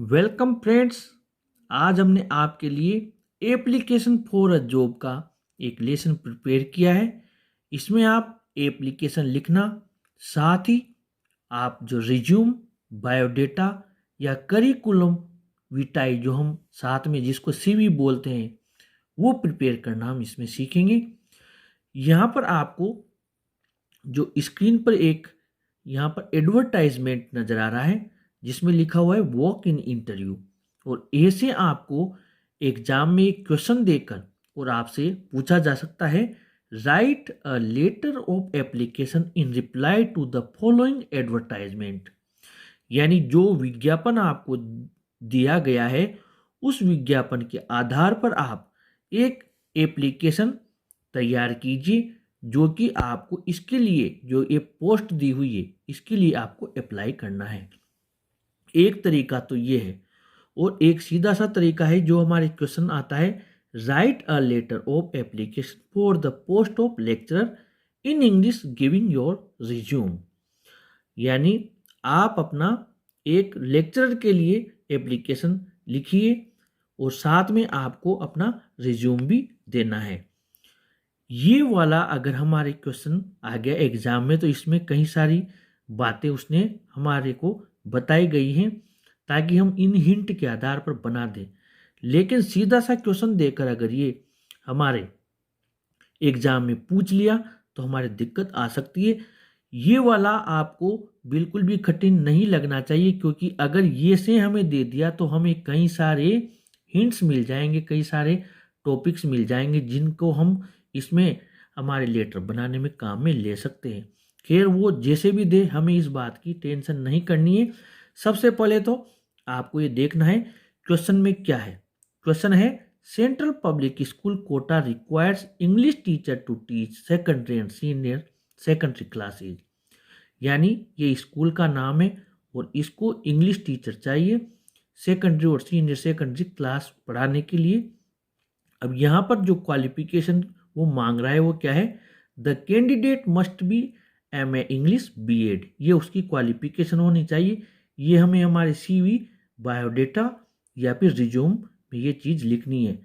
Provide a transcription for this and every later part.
Welcome friends. आज हमने आपके लिए एप्लीकेशन फॉर अ जॉब का एक लेसन प्रिपेयर किया है। इसमें आप एप्लीकेशन लिखना, साथ ही आप जो रिज्यूम, बायोडेटा या करिकुलम विटाई जो हम साथ में जिसको सीवी बोलते हैं वो प्रिपेयर करना हम इसमें सीखेंगे। यहाँ पर आपको जो स्क्रीन पर एक यहाँ पर एडवर्टाइजमेंट नज़र आ रहा है जिसमें लिखा हुआ है वॉक इन इंटरव्यू। और ऐसे आपको एग्जाम में एक क्वेश्चन देकर और आपसे पूछा जा सकता है, write a letter of application in reply to the following advertisement. यानी जो विज्ञापन आपको दिया गया है उस विज्ञापन के आधार पर आप एक एप्लीकेशन तैयार कीजिए जो कि आपको इसके लिए जो ये पोस्ट दी हुई है इसके लिए आपको अप्लाई करना है। एक तरीका तो ये है, और एक सीधा सा तरीका है जो हमारे क्वेश्चन आता है, write a letter of application for the post of lecturer in English giving your resume. यानी आप अपना एक लेक्चरर के लिए एप्लीकेशन लिखिए और साथ में आपको अपना रिज्यूम भी देना है। ये वाला अगर हमारे क्वेश्चन आ गया एग्जाम में तो इसमें कई सारी बातें उसने हमारे को बताई गई हैं ताकि हम इन हिंट के आधार पर बना दें। लेकिन सीधा सा क्वेश्चन देकर अगर ये हमारे एग्जाम में पूछ लिया तो हमारी दिक्कत आ सकती है। ये वाला आपको बिल्कुल भी कठिन नहीं लगना चाहिए, क्योंकि अगर ये से हमें दे दिया तो हमें कई सारे हिंट्स मिल जाएंगे, कई सारे टॉपिक्स मिल जाएंगे जिनको हम इसमें हमारे लेटर बनाने में काम में ले सकते हैं। खैर वो जैसे भी दे, हमें इस बात की टेंशन नहीं करनी है। सबसे पहले तो आपको ये देखना है क्वेश्चन में क्या है। क्वेश्चन है, central public school Kota requires English teacher to teach secondary and senior secondary classes. यानी ये स्कूल का नाम है और इसको इंग्लिश टीचर चाहिए सेकेंडरी और सीनियर सेकेंडरी क्लास पढ़ाने के लिए। अब यहाँ पर जो क्वालिफिकेशन वो मांग रहा है वो क्या है, the candidate must be MA English BEd, ये उसकी क्वालिफिकेशन होनी चाहिए। ये हमें हमारे CV, बायोडेटा या फिर रिज्यूम में ये चीज़ लिखनी है।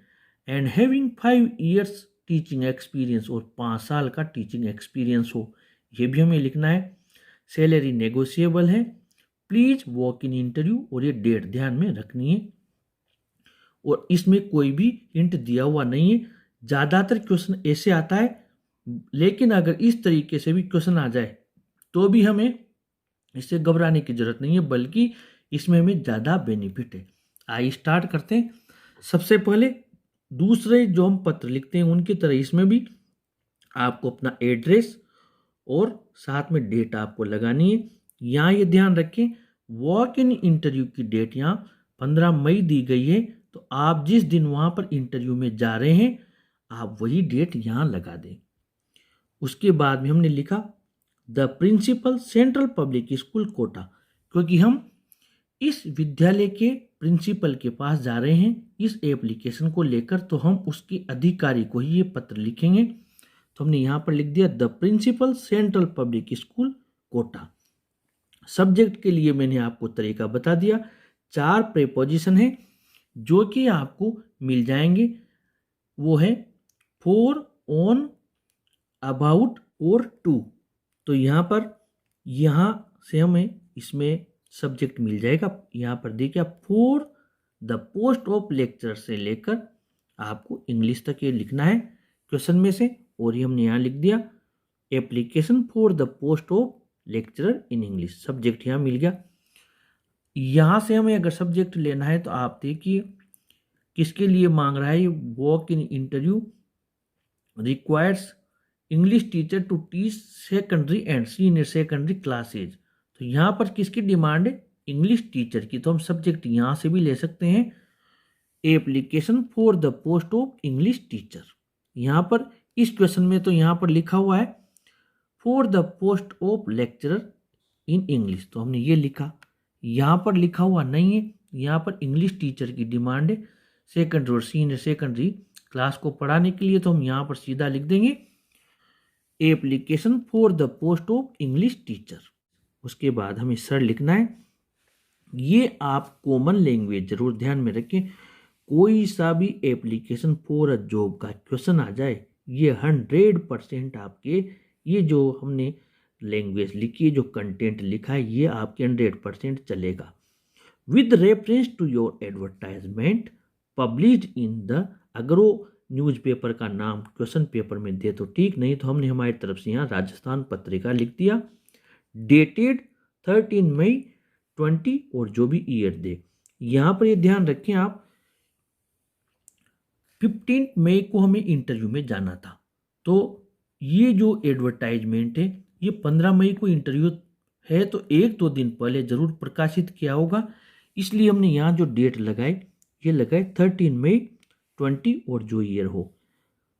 And having 5 years teaching experience, और 5 साल का टीचिंग एक्सपीरियंस हो, ये भी हमें लिखना है। सैलरी नेगोशिएबल है, प्लीज वॉक इन इंटरव्यू, और ये डेट ध्यान में रखनी है। और इसमें कोई भी हिंट दिया हुआ नहीं है। ज़्यादातर क्वेश्चन ऐसे आता है, लेकिन अगर इस तरीके से भी क्वेश्चन आ जाए तो भी हमें इससे घबराने की जरूरत नहीं है, बल्कि इसमें हमें ज़्यादा बेनिफिट है। आइए स्टार्ट करते हैं। सबसे पहले दूसरे जो हम पत्र लिखते हैं उनकी तरह इसमें भी आपको अपना एड्रेस और साथ में डेट आपको लगानी है। यहाँ ये ध्यान रखें, वॉक इन इंटरव्यू की डेट यहाँ 15 मई दी गई है, तो आप जिस दिन वहाँ पर इंटरव्यू में जा रहे हैं आप वही डेट यहाँ लगा दें। उसके बाद में हमने लिखा the principal central public school Kota, क्योंकि हम इस विद्यालय के प्रिंसिपल के पास जा रहे हैं इस एप्लीकेशन को लेकर, तो हम उसके अधिकारी को ही ये पत्र लिखेंगे। तो हमने यहाँ पर लिख दिया the principal central public school Kota. Subject के लिए मैंने आपको तरीका बता दिया। 4 प्रेपोजिशन है जो कि आपको मिल जाएंगे, वो है फॉर, ऑन, अबाउट और टू। तो यहाँ पर यहाँ से हमें इसमें सब्जेक्ट मिल जाएगा। यहाँ पर देखिए, for the post of lecturer से लेकर आपको इंग्लिश तक ये लिखना है क्वेश्चन में से, और ये हमने यहाँ लिख दिया application for the post of lecturer in English. Subject यहाँ मिल गया। यहाँ से हमें अगर सब्जेक्ट लेना है तो आप देखिए किसके लिए मांग रहा है, walk in interview requires English teacher to teach secondary and senior secondary classes. तो यहाँ पर किसकी डिमांड है, इंग्लिश टीचर की। तो हम सब्जेक्ट यहाँ से भी ले सकते हैं, application for the post of English teacher. यहाँ पर इस क्वेश्चन में तो यहाँ पर लिखा हुआ है for the post of lecturer in English, तो हमने ये लिखा। यहाँ पर लिखा हुआ नहीं है, यहाँ पर इंग्लिश टीचर की डिमांड है सेकेंडरी और सीनियर सेकेंडरी क्लास को पढ़ाने के लिए। तो हम यहाँ पर सीधा लिख देंगे application for the post of English teacher. उसके बाद हमें सर लिखना है, ये आप कॉमन लैंग्वेज जरूर ध्यान में रखें। कोई सा भी एप्लीकेशन फॉर अ जॉब का क्वेश्चन आ जाए, ये 100% आपके, ये जो हमने लैंग्वेज लिखी है, जो कंटेंट लिखा है, ये आपके 100% चलेगा। With reference to your advertisement published in the, अगर वो न्यूज़पेपर का नाम क्वेश्चन पेपर में दे तो ठीक, नहीं तो हमने हमारी तरफ से यहाँ राजस्थान पत्रिका लिख दिया। डेटेड 13 मई 20, और जो भी ईयर दे। यहाँ पर ये ध्यान रखें आप, 15 मई को हमें इंटरव्यू में जाना था, तो ये जो एडवर्टाइजमेंट है ये 15 मई को इंटरव्यू है, तो 1-2 दिन पहले जरूर प्रकाशित किया होगा। इसलिए हमने यहाँ जो डेट लगाई, ये लगाए 13 मई 20, और जो ईयर हो।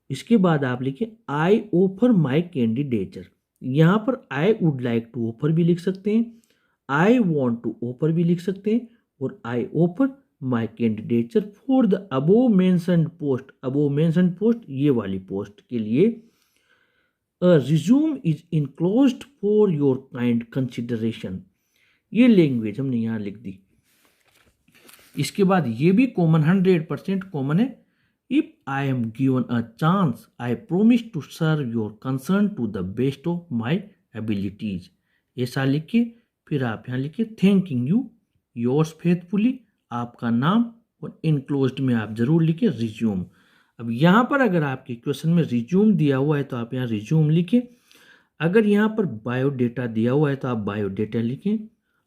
इसके बाद आप लिखिए आई ऑफर माई कैंडिडेचर। यहाँ पर I would like to offer भी लिख सकते हैं, आई वॉन्ट टू ऑफर भी लिख सकते हैं, और I offer my candidature for the above mentioned post. Above mentioned post, ये वाली पोस्ट के लिए resume is enclosed for your kind consideration. ये लैंग्वेज हमने यहाँ लिख दी। इसके बाद ये भी कॉमन, 100% कॉमन है। If I am given a chance I promise to serve your concern to the best of my abilities. ऐसा लिखिए, फिर आप यहाँ लिखिए थैंकिंग यू, योर्स फेथफुली, आपका नाम, और इनक्लोज्ड में आप जरूर लिखिए रिज्यूम। अब यहाँ पर अगर आपके क्वेश्चन में रिज्यूम दिया हुआ है तो आप यहाँ रिज्यूम लिखिए। अगर यहाँ पर बायोडेटा दिया हुआ है तो आप बायोडेटा लिखें।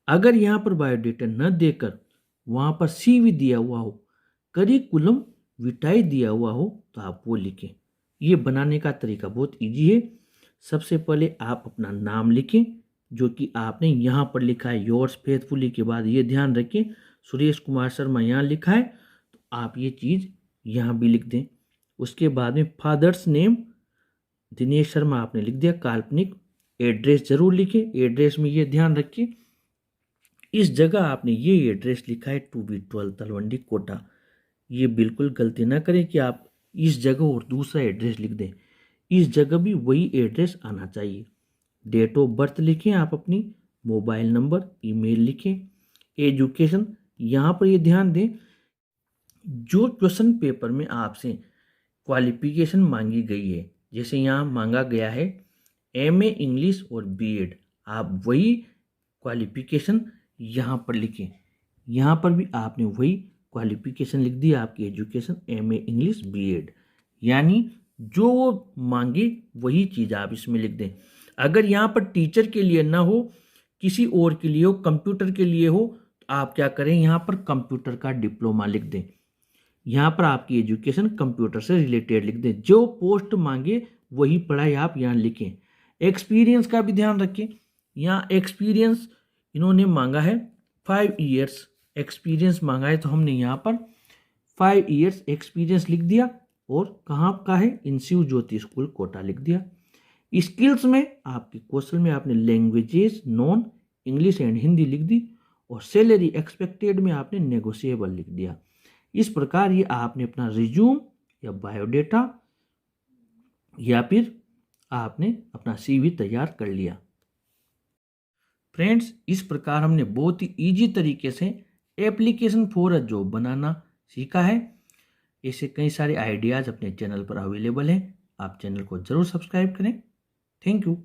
अगर यहाँ पर बायोडेटा न देकर वहाँ पर सीवी दिया हुआ हो, करिकुलम विटाई दिया हुआ हो, तो आप वो लिखें। ये बनाने का तरीका बहुत इजी है। सबसे पहले आप अपना नाम लिखें, जो कि आपने यहाँ पर लिखा है योर्स फेथफुली के बाद ये ध्यान रखें सुरेश कुमार शर्मा यहाँ लिखा है, तो आप ये चीज़ यहाँ भी लिख दें। उसके बाद में फादर्स नेम दिनेश शर्मा आपने लिख दिया, काल्पनिक। एड्रेस जरूर लिखें, एड्रेस में ये ध्यान रखिए इस जगह आपने ये एड्रेस लिखा है 2B12 तलवंडी कोटा। ये बिल्कुल गलती ना करें कि आप इस जगह और दूसरा एड्रेस लिख दें, इस जगह भी वही एड्रेस आना चाहिए। डेट ऑफ बर्थ लिखें आप अपनी, मोबाइल नंबर, ईमेल लिखें। एजुकेशन, यहाँ पर ये ध्यान दें जो क्वेश्चन पेपर में आपसे क्वालिफिकेशन मांगी गई है, जैसे यहाँ मांगा गया है MA इंग्लिश और B.Ed, आप वही क्वालिफिकेशन यहाँ पर लिखें। यहाँ पर भी आपने वही क्वालिफिकेशन लिख दी, आपकी एजुकेशन MA इंग्लिश B.Ed, यानी जो वो मांगे वही चीज़ आप इसमें लिख दें। अगर यहाँ पर टीचर के लिए ना हो, किसी और के लिए हो, कंप्यूटर के लिए हो, तो आप क्या करें, यहाँ पर कंप्यूटर का डिप्लोमा लिख दें। यहाँ पर आपकी एजुकेशन कंप्यूटर से रिलेटेड लिख दें। जो पोस्ट मांगे वही पढ़ाई आप यहाँ लिखें। एक्सपीरियंस का भी ध्यान रखें। यहाँ एक्सपीरियंस इन्होंने मांगा है 5 ईयर्स एक्सपीरियंस मांगा है, तो हमने यहाँ पर 5 ईयर्स एक्सपीरियंस लिख दिया। और कहाँ का है, इंशिव ज्योति स्कूल कोटा लिख दिया। स्किल्स में आपके कौशल में आपने languages non English and Hindi लिख दी, और सैलरी एक्सपेक्टेड में आपने नेगोशिएबल लिख दिया। इस प्रकार ये आपने अपना रिज्यूम या बायोडेटा या फिर आपने अपना CV तैयार कर लिया। फ्रेंड्स, इस प्रकार हमने बहुत ही इजी तरीके से एप्लीकेशन फॉर अ जॉब बनाना सीखा है। ऐसे कई सारे आइडियाज़ अपने चैनल पर अवेलेबल हैं, आप चैनल को ज़रूर सब्सक्राइब करें। Thank you.